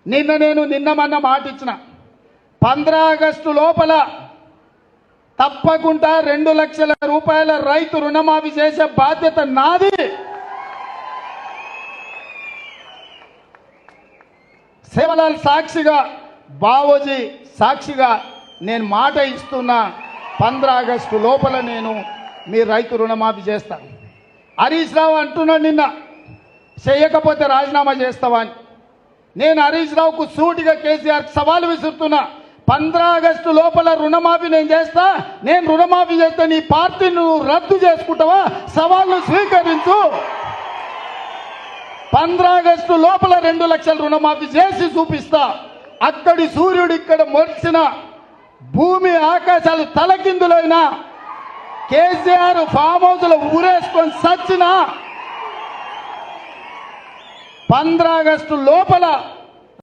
నిన్న మొన్న మాట ఇచ్చిన 15 ఆగస్టు లోపల తప్పకుండా 2 లక్షల రూపాయల రైతు రుణమాఫీ చేసే బాధ్యత నాది. సేవలాల్ సాక్షిగా, బావోజీ సాక్షిగా నేను మాట ఇస్తున్నా, 15 ఆగస్టు లోపల నేను మీ రైతు రుణమాఫీ చేస్తాను. హరీష్ రావు అంటున్నాడు నిన్న, చేయకపోతే రాజీనామా చేస్తావా అని. నేను హరీష్ రావుకు సూటిగా కేసీఆర్ సవాలు విసురుతున్నా, 15 ఆగస్టు లోపల రుణమాఫీ నేను చేస్తా. నేను రుణమాఫీ చేస్తే నీ పార్టీ నువ్వు రద్దు చేసుకుంటావా? సవాళ్ళు స్వీకరించు. 15 ఆగస్టు లోపల 2 లక్షల రుణమాఫీ చేసి చూపిస్తా. అక్కడి సూర్యుడు ఇక్కడ మొలిచిన, భూమి ఆకాశాలు తలకిందులైనా, కేసీఆర్ ఫామ్ హౌస్లో ఊరేసుకొని సచ్చినా 15 ఆగస్టు లోపల